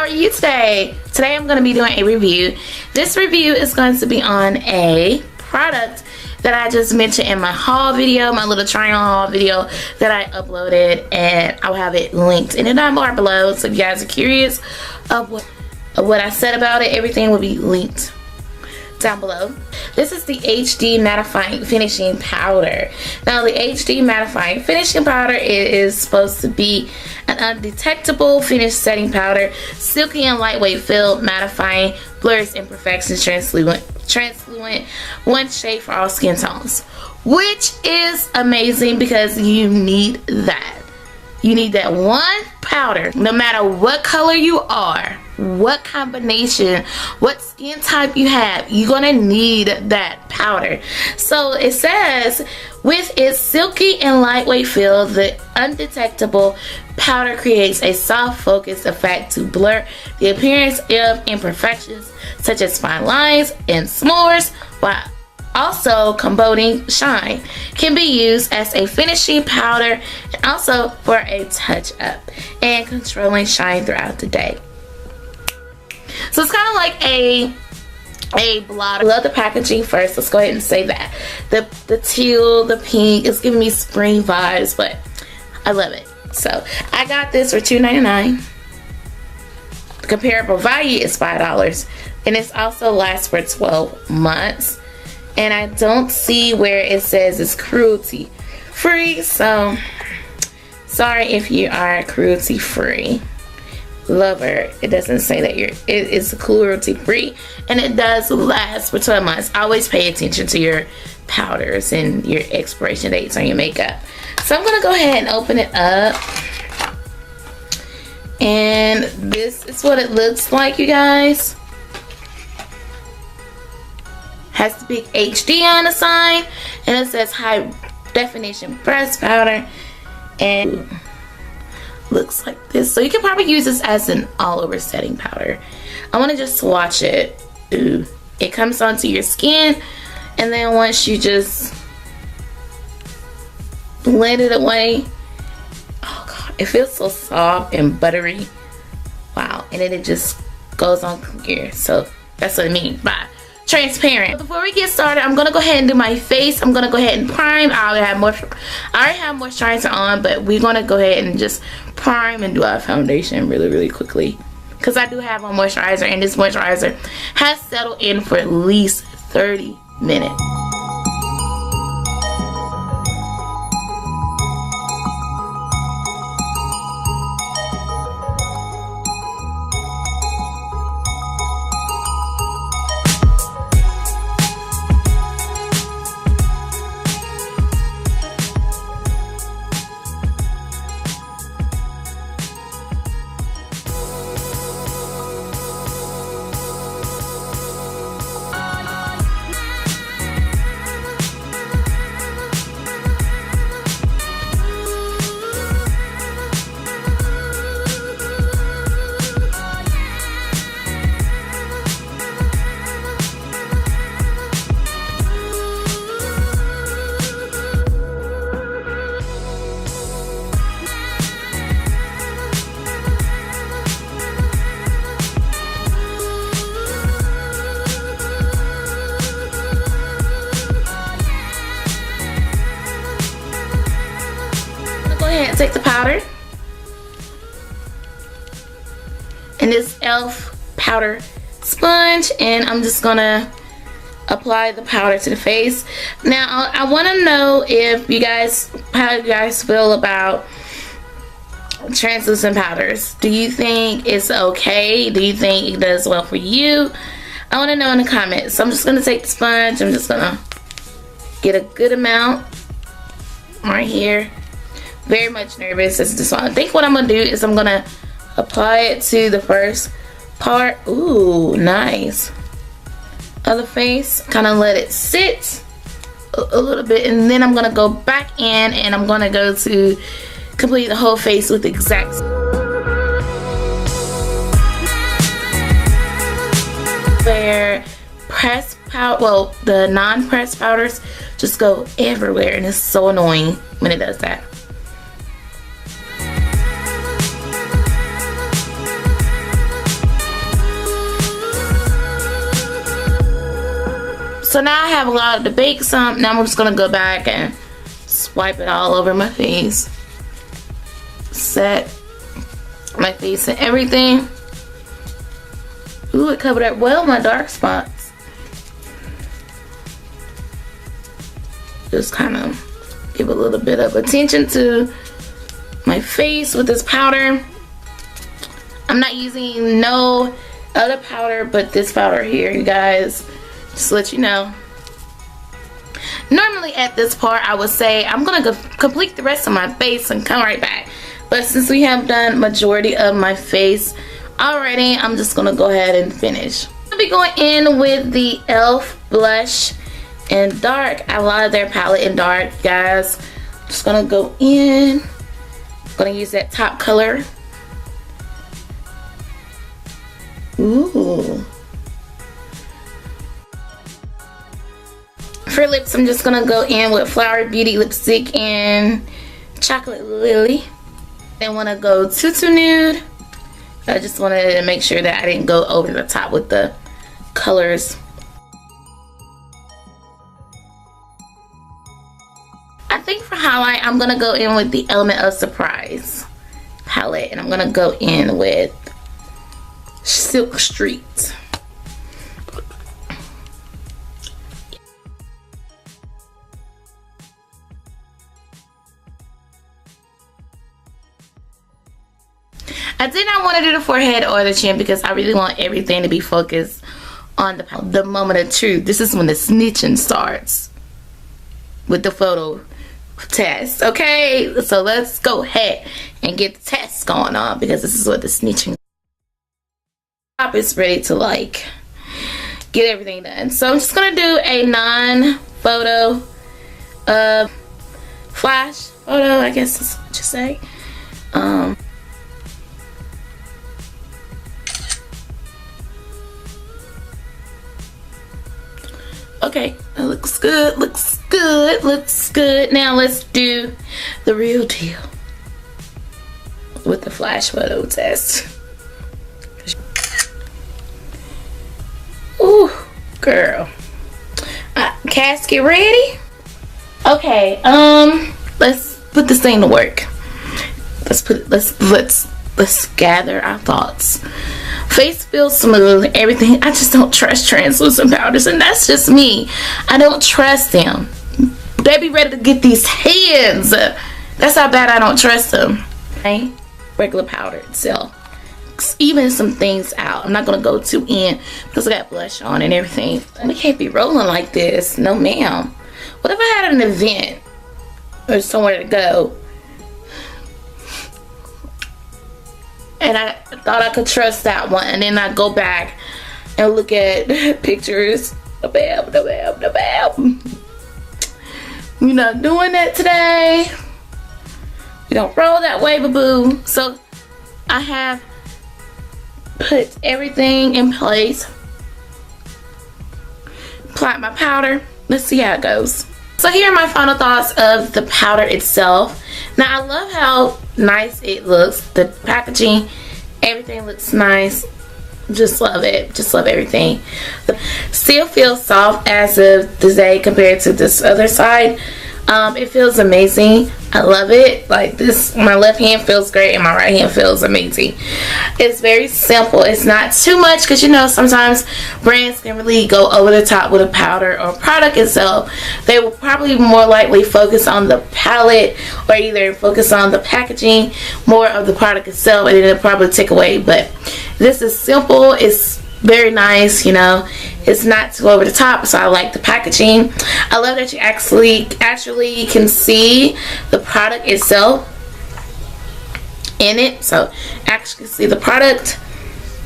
are you today? Today I'm going to be doing a review. This review is going to be on a product that I just mentioned in my haul video, my little try on haul video that I uploaded, and I'll have it linked in the down bar below. So if you guys are curious of what I said about it, everything will be linked down below. This is the HD Mattifying Finishing Powder. Now the HD Mattifying Finishing Powder is supposed to be an undetectable finish setting powder, silky and lightweight feel, mattifying, blurs imperfections, translucent, one shade for all skin tones, which is amazing because you need that. You need that one powder, no matter what color you are, what combination, what skin type you have, you're gonna need that powder. So it says, with its silky and lightweight feel, the undetectable powder creates a soft focus effect to blur the appearance of imperfections such as fine lines and smores, while also combating shine. Can be used as a finishing powder and also for a touch up and controlling shine throughout the day. So it's kind of like a blotter. I love the packaging first. Let's go ahead and say that. The teal, the pink, it's giving me spring vibes, but I love it. So I got this for $2.99. The comparable value is $5, and it also lasts for 12 months. And I don't see where it says it's cruelty free, so sorry if you are cruelty free lover. It doesn't say that it is cruelty free, and it does last for 12 months. Always pay attention to your powders and your expiration dates on your makeup. So I'm gonna go ahead and open it up, and this is what it looks like, you guys. Has the big HD on the side, and it says high definition pressed powder, and looks like this. So you can probably use this as an all over setting powder. I want to just swatch it. Ooh, it comes onto your skin, and then once you just blend it away, oh god, it feels so soft and buttery. Wow. And then it just goes on clear. So that's what I mean by transparent. Before we get started, I'm gonna go ahead and do my face. I'm gonna go ahead and prime. I already have moisturizer on, but we're gonna go ahead and just prime and do our foundation really quickly, because I do have on moisturizer, and this moisturizer has settled in for at least 30 minutes. Take the powder and this e.l.f. powder sponge, and I'm just gonna apply the powder to the face. Now I want to know if you guys, how you guys feel about translucent powders. Do you think it's okay? Do you think it does well for you? I want to know in the comments. So I'm just gonna take the sponge. I'm just gonna get a good amount right here. Very much nervous as this one. I think what I'm gonna do is I'm gonna apply it to the first part. Ooh, nice. Of the face. Kind of let it sit a little bit, and then I'm gonna go back in, and I'm gonna go to complete the whole face with exact. Where pressed powder, well, the non-pressed powders just go everywhere, and it's so annoying when it does that. So now I have a lot of the bake some. Now I'm just gonna go back and swipe it all over my face. Set my face and everything. Ooh, it covered up well my dark spots. Just kind of give a little bit of attention to my face with this powder. I'm not using no other powder but this powder here, you guys. Just to let you know. Normally at this part I would say I'm gonna complete the rest of my face and come right back. But since we have done majority of my face already, I'm just gonna go ahead and finish. I'll be going in with the e.l.f. blush in dark. I love their palette in dark, guys. Just gonna go in. Gonna use that top color. Ooh. For lips, I'm just gonna go in with Flower Beauty lipstick in Chocolate Lily. Then wanna go Tutu Nude. I just wanted to make sure that I didn't go over the top with the colors. I think for highlight, I'm gonna go in with the Element of Surprise palette, and I'm gonna go in with Silk Street. I did not want to do the forehead or the chin because I really want everything to be focused on the moment of truth. This is when the snitching starts with the photo test. Okay, so let's go ahead and get the test going on because this is what the snitching top is ready to like get everything done. So I'm just gonna do a non-photo flash photo, I guess that's what you say. Okay, that looks good, looks good, looks good. Now let's do the real deal with the flash photo test. Ooh, girl. Casket ready? Okay, let's put this thing to work. Let's gather our thoughts. Face feels smooth, everything. I just don't trust translucent powders, and that's just me. I don't trust them. They be ready to get these hands. That's how bad I don't trust them. Okay? Regular powder itself. Even some things out. I'm not gonna go too in because I got blush on and everything. We can't be rolling like this. No, ma'am. What if I had an event or somewhere to go and I thought I could trust that one, and then I go back and look at pictures. We're not doing that today. We don't roll that way, boo-boo. So I have put everything in place. Applied my powder. Let's see how it goes. So here are my final thoughts of the powder itself. Now I love how nice it looks. The packaging, everything looks nice. Just love it. Just love everything. Still feels soft as of today compared to this other side. It feels amazing. I love it. Like this, my left hand feels great and my right hand feels amazing. It's very simple. It's not too much because you know sometimes brands can really go over the top with a powder or product itself. They will probably more likely focus on the palette or either focus on the packaging more of the product itself, and then it'll probably take away. But this is simple. It's very nice, you know. It's not too over the top, so I like the packaging. I love that you actually can see the product itself in it. So actually see the product,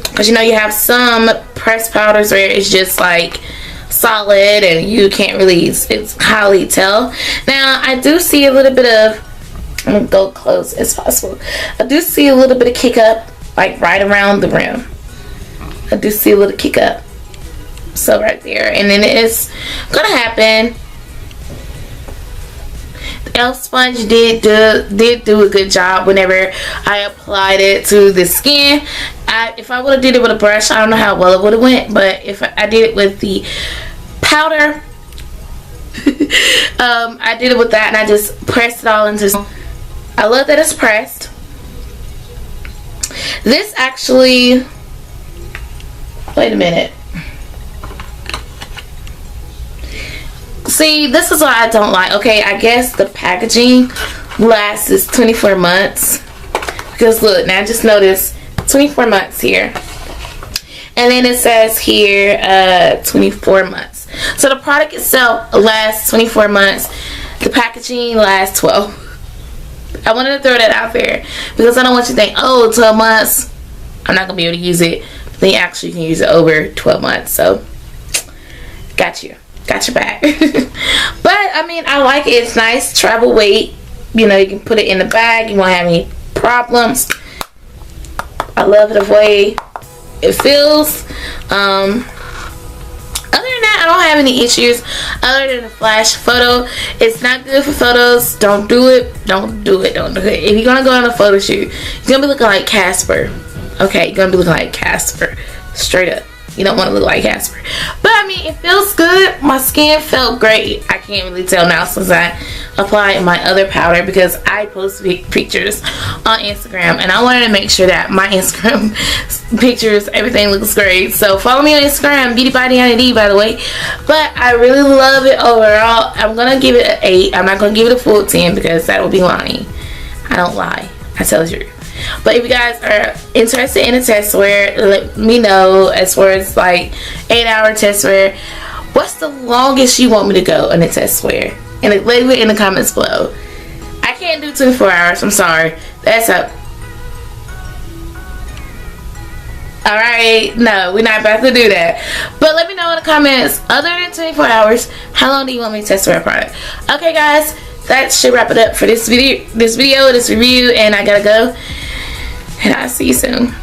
because you know you have some pressed powders where it's just like solid and you can't really, it's highly tell. Now I do see a little bit of, I'm gonna go close as possible. I do see a little bit of kick up, like right around the rim. I do see a little kick up. So right there, and then it's gonna happen. The e.l.f. sponge did do a good job whenever I applied it to the skin. If I would have did it with a brush, I don't know how well it would have went, but if I did it with the powder. I did it with that, and I just pressed it all into. I love that it's pressed. This actually, wait a minute. See, this is what I don't like. Okay, I guess the packaging lasts 24 months. Because look, now just notice 24 months here. And then it says here 24 months. So the product itself lasts 24 months. The packaging lasts 12. I wanted to throw that out there because I don't want you to think, oh, 12 months, I'm not going to be able to use it. But then you actually can use it over 12 months. So, got you. Got your back. But, I mean, I like it. It's nice. Travel weight. You know, you can put it in the bag. You won't have any problems. I love the way it feels. Other than that, I don't have any issues other than the flash photo. It's not good for photos. Don't do it. Don't do it. Don't do it. If you're gonna go on a photo shoot, you're gonna be looking like Casper. Okay, you're gonna be looking like Casper. Straight up. You don't want to look like Casper. But I mean, it feels good. My skin felt great. I can't really tell now since I applied my other powder because I post pictures on Instagram, and I wanted to make sure that my Instagram pictures, everything looks great. So follow me on Instagram, Beauty by Deanna D, by the way. But I really love it overall. I'm gonna give it an 8. I'm not gonna give it a full 10 because that would be lying. I don't lie. I tell the truth. But if you guys are interested in a test wear, let me know as far as like 8-hour test wear. What's the longest you want me to go on a test wear? And leave it in the comments below. I can't do 24 hours. I'm sorry. That's up. Alright, no, we're not about to do that. But let me know in the comments, other than 24 hours, how long do you want me to test wear a product? Okay guys, that should wrap it up for this video, this review, and I gotta go. And I'll see you soon.